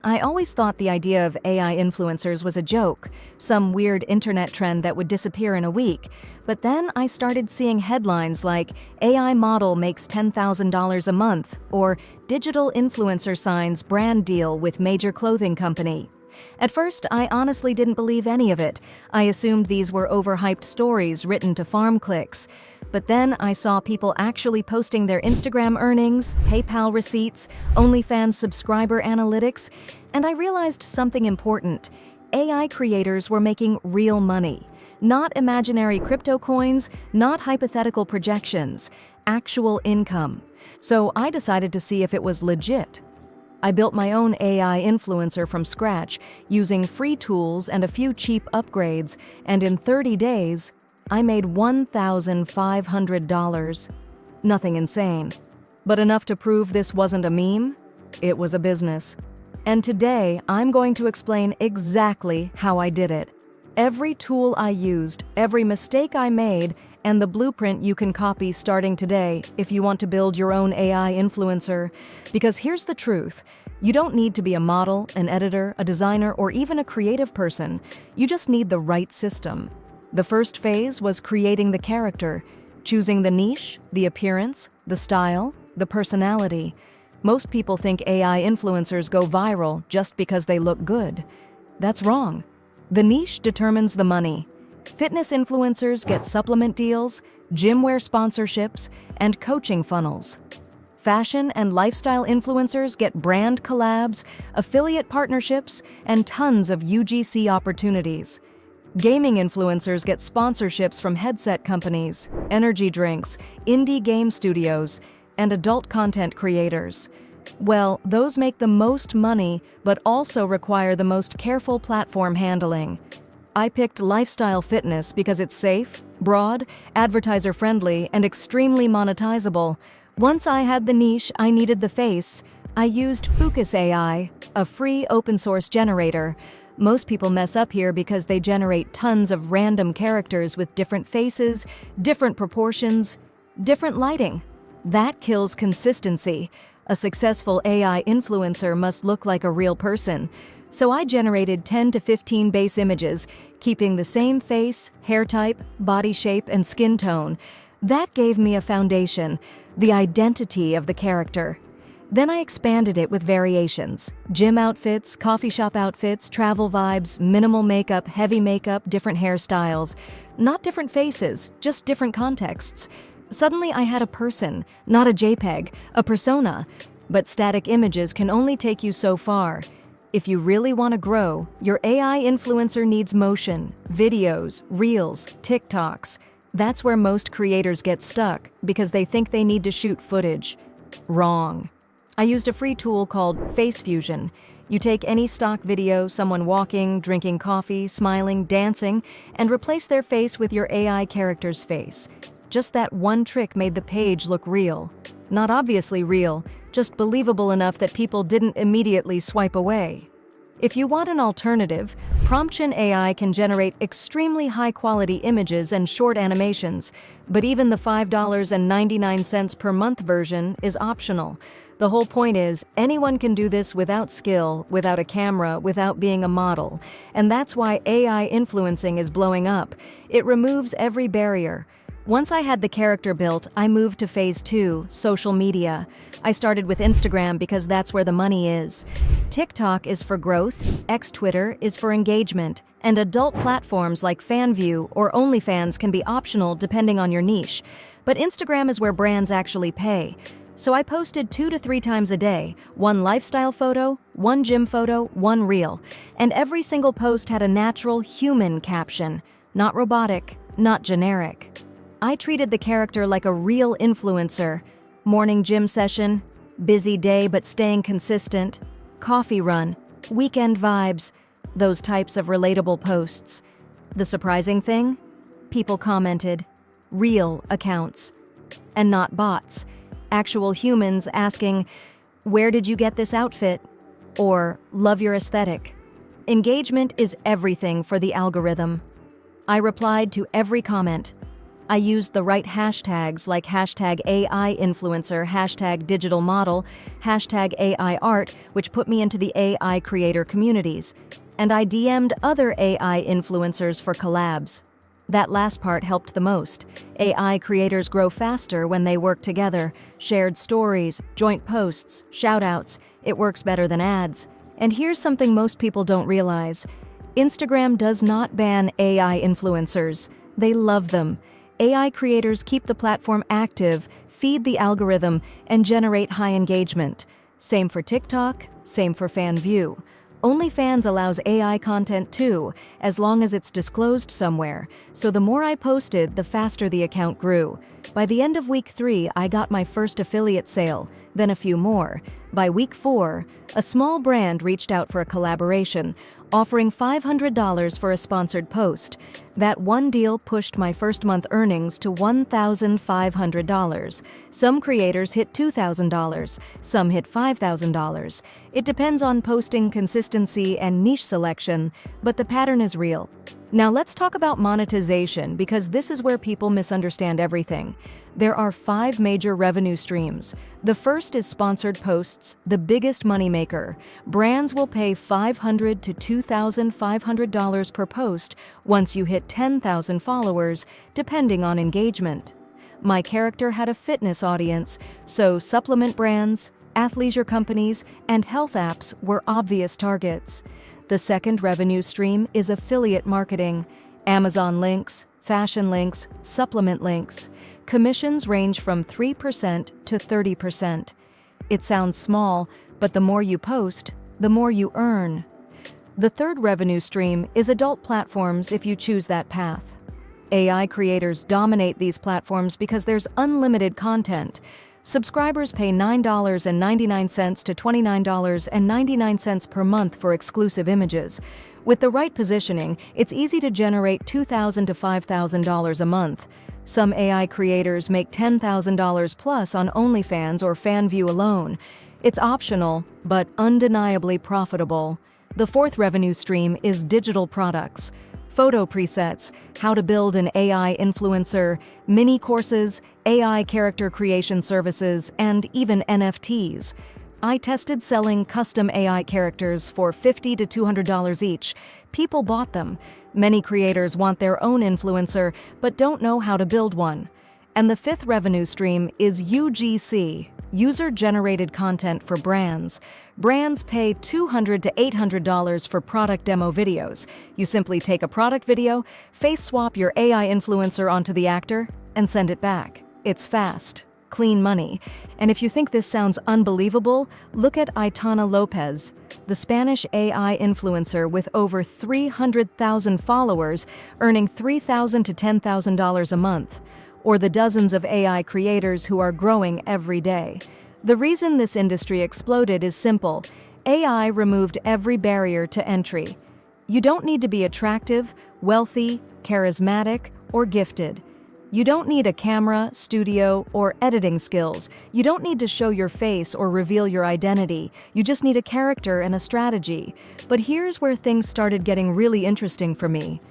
I always thought the idea of AI influencers was a joke, some weird internet trend that would disappear in a week. But then I started seeing headlines like AI model makes $10,000 a month or digital influencer signs brand deal with major clothing company. At first, I honestly didn't believe any of it. I assumed these were overhyped stories written to farm clicks. But then I saw people actually posting their Instagram earnings, PayPal receipts, OnlyFans subscriber analytics, and I realized something important. AI creators were making real money. Not imaginary crypto coins, not hypothetical projections, actual income. So I decided to see if it was legit. I built my own AI influencer from scratch, using free tools and a few cheap upgrades, and in 30 days, I made $1,500. Nothing insane, but enough to prove this wasn't a meme. It was a business. And today, I'm going to explain exactly how I did it. Every tool I used, every mistake I made, and the blueprint you can copy starting today if you want to build your own AI influencer. Because here's the truth. You don't need to be a model, an editor, a designer, or even a creative person. You just need the right system. The first phase was creating the character, choosing the niche, the appearance, the style, the personality. Most people think AI influencers go viral just because they look good. That's wrong. The niche determines the money. Fitness influencers get supplement deals, gym wear sponsorships, and coaching funnels. Fashion and lifestyle influencers get brand collabs, affiliate partnerships, and tons of UGC opportunities. Gaming influencers get sponsorships from headset companies, energy drinks, indie game studios, and adult content creators. Well, those make the most money, but also require the most careful platform handling. I picked lifestyle fitness because it's safe, broad, advertiser-friendly, and extremely monetizable. Once I had the niche I needed the face, I used Fooocus AI, a free open-source generator. Most people mess up here because they generate tons of random characters with different faces, different proportions, different lighting. That kills consistency. A successful AI influencer must look like a real person. So I generated 10 to 15 base images, keeping the same face, hair type, body shape, and skin tone. That gave me a foundation, the identity of the character. Then I expanded it with variations: gym outfits, coffee shop outfits, travel vibes, minimal makeup, heavy makeup, different hairstyles. Not different faces, just different contexts. Suddenly I had a person, not a JPEG, a persona. But static images can only take you so far. If you really want to grow, your AI influencer needs motion, videos, reels, TikToks. That's where most creators get stuck because they think they need to shoot footage. Wrong. I used a free tool called FaceFusion. You take any stock video, someone walking, drinking coffee, smiling, dancing, and replace their face with your AI character's face. Just that one trick made the page look real. Not obviously real, just believable enough that people didn't immediately swipe away. If you want an alternative, Promption AI can generate extremely high-quality images and short animations, but even the $5.99 per month version is optional. The whole point is, anyone can do this without skill, without a camera, without being a model. And that's why AI influencing is blowing up. It removes every barrier. Once I had the character built, I moved to phase 2, social media. I started with Instagram because that's where the money is. TikTok is for growth, X-Twitter is for engagement, and adult platforms like FanView or OnlyFans can be optional depending on your niche. But Instagram is where brands actually pay. So I posted 2 to 3 times a day, one lifestyle photo, one gym photo, one reel. And every single post had a natural human caption, not robotic, not generic. I treated the character like a real influencer. Morning gym session, busy day but staying consistent, coffee run, weekend vibes, those types of relatable posts. The surprising thing? People commented, real accounts, and not bots. Actual humans asking, "Where did you get this outfit?" or "Love your aesthetic." Engagement is everything for the algorithm. I replied to every comment. I used the right hashtags like hashtag AI influencer, hashtag digital model, hashtag AI art, which put me into the AI creator communities. And I DM'd other AI influencers for collabs. That last part helped the most. AI creators grow faster when they work together. Shared stories, joint posts, shoutouts. It works better than ads. And here's something most people don't realize. Instagram does not ban AI influencers. They love them. AI creators keep the platform active, feed the algorithm, and generate high engagement. Same for TikTok, same for FanView. OnlyFans allows AI content too, as long as it's disclosed somewhere. So the more I posted, the faster the account grew. By the end of week 3, I got my first affiliate sale, then a few more. By week 4, a small brand reached out for a collaboration, offering $500 for a sponsored post. That one deal pushed my first month earnings to $1,500. Some creators hit $2,000, some hit $5,000. It depends on posting consistency and niche selection, but the pattern is real. Now let's talk about monetization, because this is where people misunderstand everything. There are 5 major revenue streams. The first is sponsored posts, the biggest moneymaker. Brands will pay $500 to $2,500 per post once you hit 10,000 followers, depending on engagement. My character had a fitness audience, so supplement brands, athleisure companies, and health apps were obvious targets. The second revenue stream is affiliate marketing. Amazon links, fashion links, supplement links. Commissions range from 3% to 30%. It sounds small, but the more you post, the more you earn. The third revenue stream is adult platforms if you choose that path. AI creators dominate these platforms because there's unlimited content. Subscribers pay $9.99 to $29.99 per month for exclusive images. With the right positioning, it's easy to generate $2,000 to $5,000 a month. Some AI creators make $10,000 plus on OnlyFans or FanView alone. It's optional, but undeniably profitable. The fourth revenue stream is digital products. Photo presets, how to build an AI influencer, mini courses, AI character creation services, and even NFTs. I tested selling custom AI characters for $50 to $200 each. People bought them. Many creators want their own influencer, but don't know how to build one. And the fifth revenue stream is UGC, user-generated content for brands. Brands pay $200 to $800 for product demo videos. You simply take a product video, face swap your AI influencer onto the actor, and send it back. It's fast, clean money. And if you think this sounds unbelievable, look at Aitana Lopez, the Spanish AI influencer with over 300,000 followers, earning $3,000 to $10,000 a month. Or the dozens of AI creators who are growing every day. The reason this industry exploded is simple. AI removed every barrier to entry. You don't need to be attractive, wealthy, charismatic, or gifted. You don't need a camera, studio, or editing skills. You don't need to show your face or reveal your identity. You just need a character and a strategy. But here's where things started getting really interesting for me.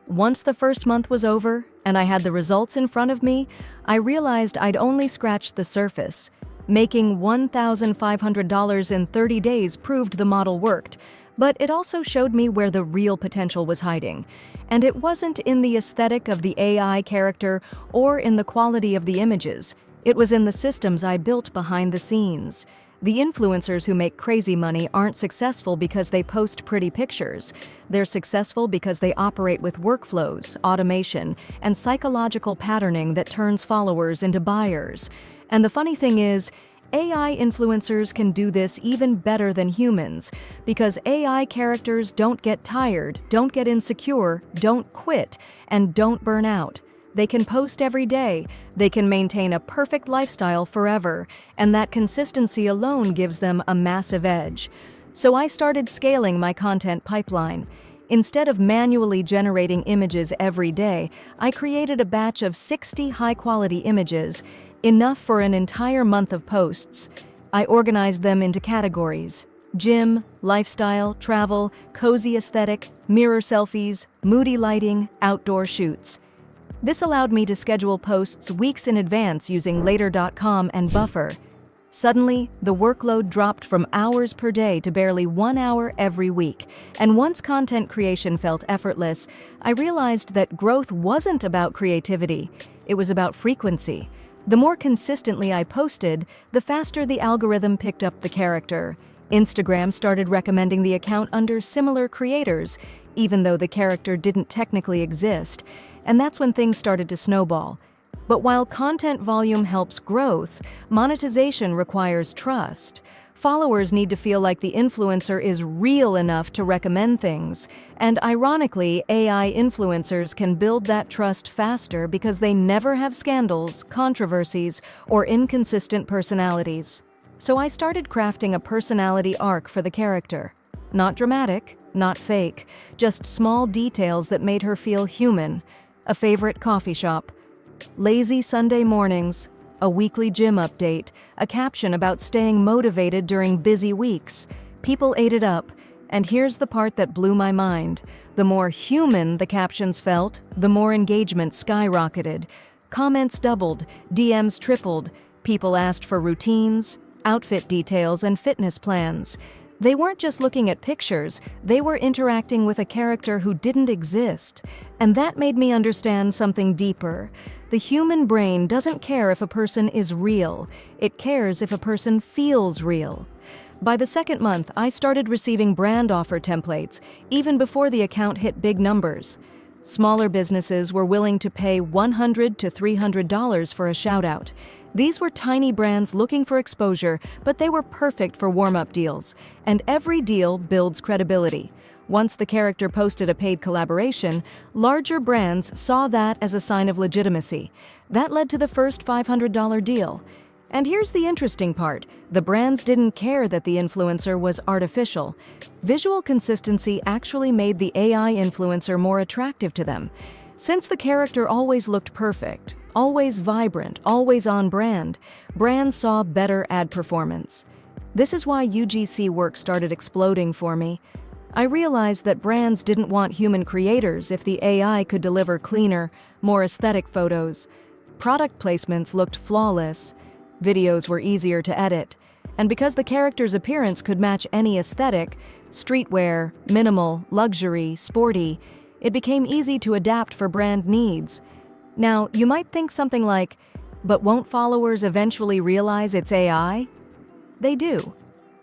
Once the first month was over, and I had the results in front of me, I realized I'd only scratched the surface. Making $1,500 in 30 days proved the model worked, but it also showed me where the real potential was hiding. And it wasn't in the aesthetic of the AI character or in the quality of the images. It was in the systems I built behind the scenes. The influencers who make crazy money aren't successful because they post pretty pictures. They're successful because they operate with workflows, automation, and psychological patterning that turns followers into buyers. And the funny thing is, AI influencers can do this even better than humans, because AI characters don't get tired, don't get insecure, don't quit, and don't burn out. They can post every day, they can maintain a perfect lifestyle forever, and that consistency alone gives them a massive edge. So I started scaling my content pipeline. Instead of manually generating images every day, I created a batch of 60 high-quality images, enough for an entire month of posts. I organized them into categories: gym, lifestyle, travel, cozy aesthetic, mirror selfies, moody lighting, outdoor shoots. This allowed me to schedule posts weeks in advance using later.com and Buffer. Suddenly, the workload dropped from hours per day to barely 1 hour every week, and once content creation felt effortless, I realized that growth wasn't about creativity, it was about frequency. The more consistently I posted, the faster the algorithm picked up the character. Instagram started recommending the account under similar creators, even though the character didn't technically exist, and that's when things started to snowball. But while content volume helps growth, monetization requires trust. Followers need to feel like the influencer is real enough to recommend things, and ironically, AI influencers can build that trust faster because they never have scandals, controversies, or inconsistent personalities. So I started crafting a personality arc for the character. Not dramatic, not fake, just small details that made her feel human. A favorite coffee shop, lazy Sunday mornings, a weekly gym update, a caption about staying motivated during busy weeks. People ate it up, and here's the part that blew my mind. The more human the captions felt, the more engagement skyrocketed. Comments doubled, DMs tripled, people asked for routines, outfit details, and fitness plans. They weren't just looking at pictures, they were interacting with a character who didn't exist. And that made me understand something deeper. The human brain doesn't care if a person is real, it cares if a person feels real. By the second month, I started receiving brand offer templates, even before the account hit big numbers. Smaller businesses were willing to pay $100 to $300 for a shout-out. These were tiny brands looking for exposure, but they were perfect for warm-up deals. And every deal builds credibility. Once the character posted a paid collaboration, larger brands saw that as a sign of legitimacy. That led to the first $500 deal. And here's the interesting part. The brands didn't care that the influencer was artificial. Visual consistency actually made the AI influencer more attractive to them. Since the character always looked perfect, always vibrant, always on brand, brands saw better ad performance. This is why UGC work started exploding for me. I realized that brands didn't want human creators if the AI could deliver cleaner, more aesthetic photos. Product placements looked flawless. Videos were easier to edit. And because the character's appearance could match any aesthetic, streetwear, minimal, luxury, sporty, it became easy to adapt for brand needs. Now, you might think something like, but won't followers eventually realize it's AI? They do.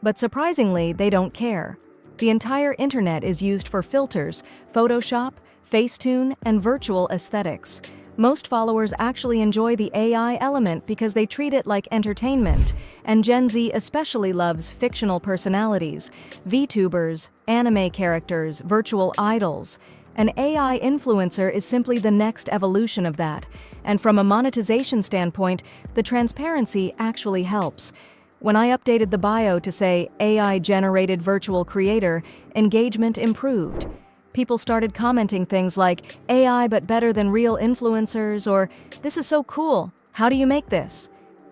But surprisingly, they don't care. The entire internet is used for filters, Photoshop, Facetune, and virtual aesthetics. Most followers actually enjoy the AI element because they treat it like entertainment, and Gen Z especially loves fictional personalities, VTubers, anime characters, virtual idols. An AI influencer is simply the next evolution of that, and from a monetization standpoint, the transparency actually helps. When I updated the bio to say AI-generated virtual creator, engagement improved. People started commenting things like, AI but better than real influencers, or this is so cool, how do you make this?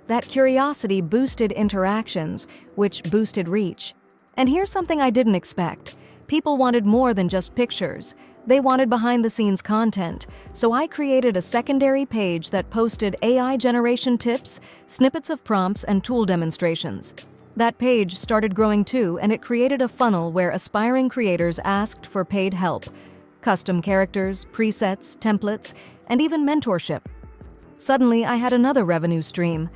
That curiosity boosted interactions, which boosted reach. And here's something I didn't expect. People wanted more than just pictures. They wanted behind-the-scenes content, so I created a secondary page that posted AI generation tips, snippets of prompts, and tool demonstrations. That page started growing too, and it created a funnel where aspiring creators asked for paid help. Custom characters, presets, templates, and even mentorship. Suddenly, I had another revenue stream.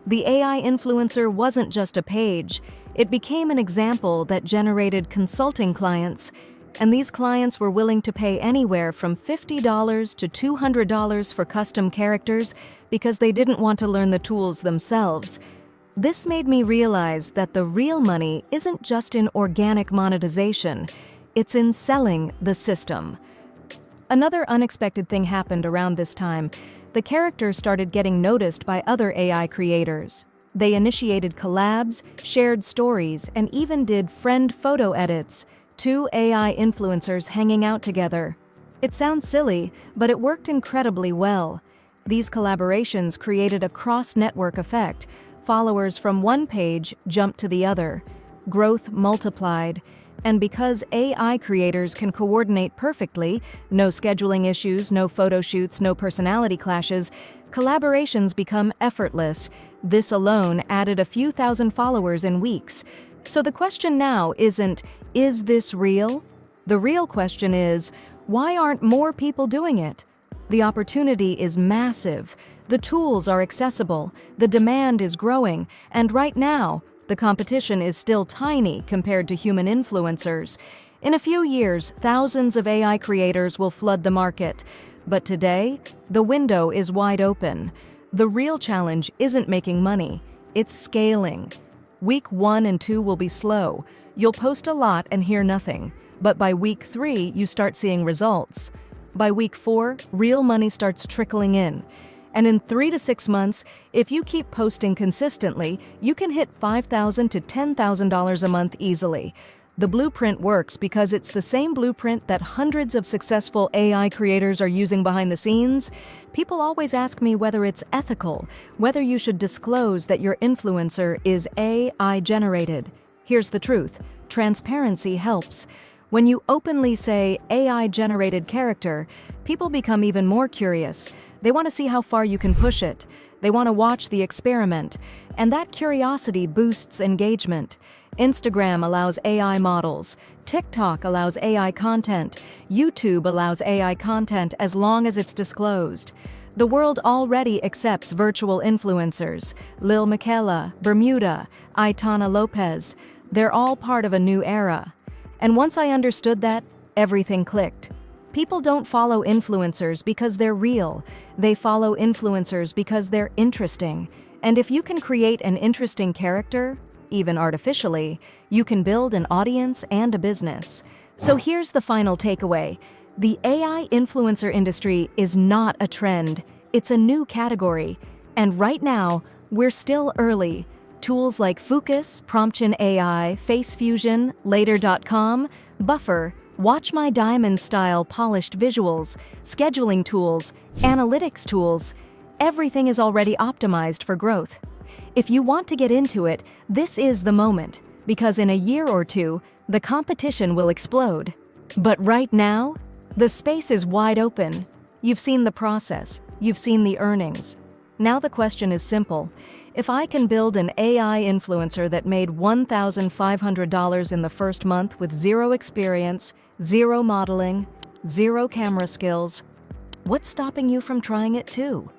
The AI influencer wasn't just a page. It became an example that generated consulting clients, and these clients were willing to pay anywhere from $50 to $200 for custom characters because they didn't want to learn the tools themselves. This made me realize that the real money isn't just in organic monetization, it's in selling the system. Another unexpected thing happened around this time. The character started getting noticed by other AI creators. They initiated collabs, shared stories, and even did friend photo edits. 2 AI influencers hanging out together. It sounds silly, but it worked incredibly well. These collaborations created a cross-network effect. Followers from one page jumped to the other. Growth multiplied. And because AI creators can coordinate perfectly, no scheduling issues, no photo shoots, no personality clashes, collaborations become effortless. This alone added a few thousand followers in weeks. So the question now isn't, is this real? The real question is, why aren't more people doing it? The opportunity is massive. The tools are accessible, the demand is growing, and right now, the competition is still tiny compared to human influencers. In a few years, thousands of AI creators will flood the market. But today, the window is wide open. The real challenge isn't making money, it's scaling. Week 1 and 2 will be slow. You'll post a lot and hear nothing. But by week 3, you start seeing results. By week 4, real money starts trickling in. And in 3 to 6 months, if you keep posting consistently, you can hit $5,000 to $10,000 a month easily. The blueprint works because it's the same blueprint that hundreds of successful AI creators are using behind the scenes. People always ask me whether it's ethical, whether you should disclose that your influencer is AI generated. Here's the truth: transparency helps. When you openly say AI-generated character, people become even more curious. They want to see how far you can push it. They want to watch the experiment. And that curiosity boosts engagement. Instagram allows AI models. TikTok allows AI content. YouTube allows AI content as long as it's disclosed. The world already accepts virtual influencers. Lil Miquela, Bermuda, Aitana Lopez. They're all part of a new era. And once I understood that, everything clicked. People don't follow influencers because they're real. They follow influencers because they're interesting. And if you can create an interesting character, even artificially, you can build an audience and a business. So here's the final takeaway. The AI influencer industry is not a trend. It's a new category. And right now, we're still early. Tools like Fooocus, PromptGen AI, FaceFusion, Later.com, Buffer, Watch My Diamond style polished visuals, scheduling tools, analytics tools, everything is already optimized for growth. If you want to get into it, this is the moment, because in a year or two, the competition will explode. But right now, the space is wide open. You've seen the process, you've seen the earnings. Now the question is simple. If I can build an AI influencer that made $1,500 in the first month with zero experience, zero modeling, zero camera skills, what's stopping you from trying it too?